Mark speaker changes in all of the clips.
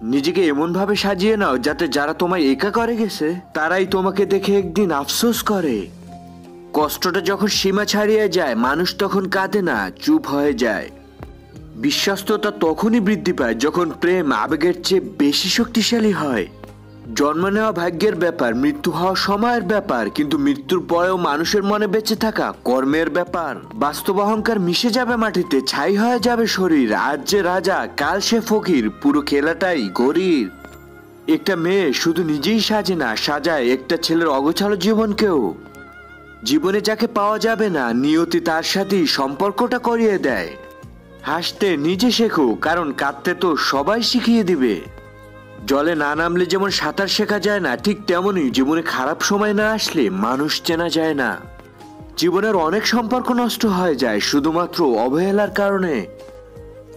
Speaker 1: নিজেকে এমন ভাবে সাজিয়ে নাও যাতে যারা তোমায় একা করে গেছে তারাই তোমাকে দেখে একদিন আফসোস করে। কষ্টটা যখন সীমা ছাড়িয়ে যায় মানুষ তখন কাঁদে না, চুপ হয়ে যায়। বিশ্বস্ততা তখনই বৃদ্ধি পায় যখন প্রেম আবেগের চেয়ে বেশি শক্তিশালী হয়। জন্ম নেওয়া ভাগ্যের ব্যাপার, মৃত্যু হওয়া সময়ের ব্যাপার, কিন্তু মৃত্যুর পরেও মানুষের মনে বেঁচে থাকা কর্মের ব্যাপার। বাস্তব অহংকার মিশে যাবে মাটিতে, ছাই হয়ে যাবে শরীর। আজ যে রাজা কাল সে ফকির, পুরো খেলাটাই গরিব। একটা মেয়ে শুধু নিজেই সাজে না, সাজায় একটা ছেলের অগোছালো জীবনকেও। জীবনে যাকে পাওয়া যাবে না নিয়তি তার সাথেই সম্পর্কটা করিয়ে দেয়। হাসতে নিজে শেখো, কারণ কাঁদতে তো সবাই শিখিয়ে দিবে। জলে না নামলে যেমন সাঁতার শেখা যায় না, ঠিক তেমনই জীবনে খারাপ সময় না আসলে মানুষ চেনা যায় না। জীবনের অনেক সম্পর্ক নষ্ট হয়ে যায় শুধুমাত্র অবহেলার কারণে।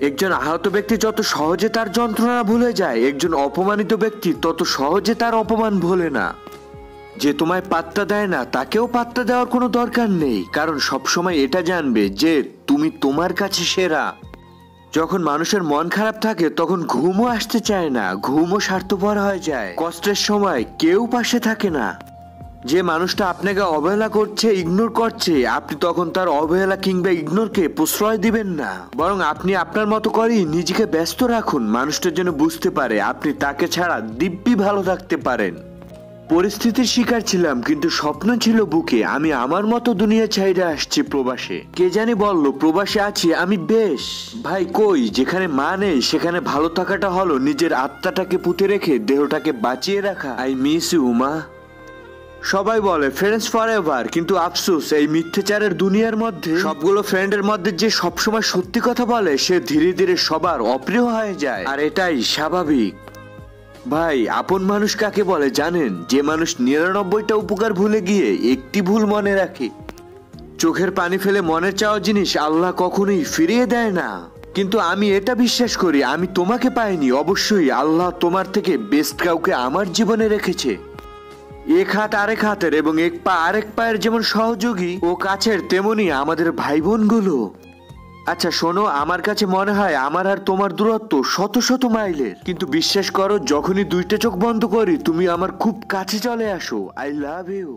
Speaker 1: একজন আহত ব্যক্তি যত সহজে তার যন্ত্রণা ভুলে যায়, একজন অপমানিত ব্যক্তি তত সহজে তার অপমান ভোলে না। যে তোমায় পাত্তা দেয় না তাকেও পাত্তা দেওয়ার কোনো দরকার নেই, কারণ সবসময় এটা জানবে যে তুমি তোমার কাছে সেরা। যখন মানুষের মন খারাপ থাকে তখন ঘুমও আসতে চায় না, ঘুমও স্বার্থপর হয়ে যায়। কষ্টের সময় কেউ পাশে থাকে না। যে মানুষটা আপনাকে অবহেলা করছে, ইগনোর করছে, আপনি তখন তার অবহেলা কিংবা ইগনোরকে প্রশ্রয় দিবেন না, বরং আপনি আপনার মতো করেই নিজেকে ব্যস্ত রাখুন। মানুষটা যেন বুঝতে পারে আপনি তাকে ছাড়া দিব্যি ভালো থাকতে পারেন। পরিস্থিতির শিকার ছিলাম, কিন্তু স্বপ্ন ছিল বুকে। আমি আমার মতো দুনিয়া ছাইড়ে আসছি প্রবাসে। কে জানি বলল প্রবাসে আছি আমি বেশ। ভাই কই, যেখানে মা নেই সেখানে ভালো থাকাটা হলো নিজের আত্মাটাকে পুঁতে রেখে দেহটাকে বাঁচিয়ে রাখা। আই মিস ইউ মা। সবাই বলে ফ্রেন্ডস ফরএভার, কিন্তু আফসোস এই মিথ্যাচারের দুনিয়ার মধ্যে সবগুলো ফ্রেন্ডের মধ্যে যে সবসময় সত্যি কথা বলে সে ধীরে ধীরে সবার অপ্রিয় হয়ে যায়, আর এটাই স্বাভাবিক। ভাই আপন মানুষ কাকে বলে জানেন? যে মানুষ ৯৯টা উপকার ভুলে গিয়ে একটি ভুল মনে রাখে। চোখের পানি ফেলে মনে চাওয়া জিনিস আল্লাহ কখনোই ফিরিয়ে দেয় না। কিন্তু আমি এটা বিশ্বাস করি, আমি তোমাকে পাইনি, অবশ্যই আল্লাহ তোমার থেকে বেস্ট কাউকে আমার জীবনে রেখেছে। এক হাত আরেক হাতের এবং এক পা আরেক পায়ের যেমন সহযোগী ও কাছের, তেমনি আমাদের ভাই বোনগুলো। আচ্ছা শোনো, আমার কাছে মনে হয় আমার আর তোমার দূরত্ব শত শত মাইলের, কিন্তু বিশ্বাস করো যখনই দুইটা চোখ বন্ধ করি তুমি আমার খুব কাছে চলে আসো। I love you.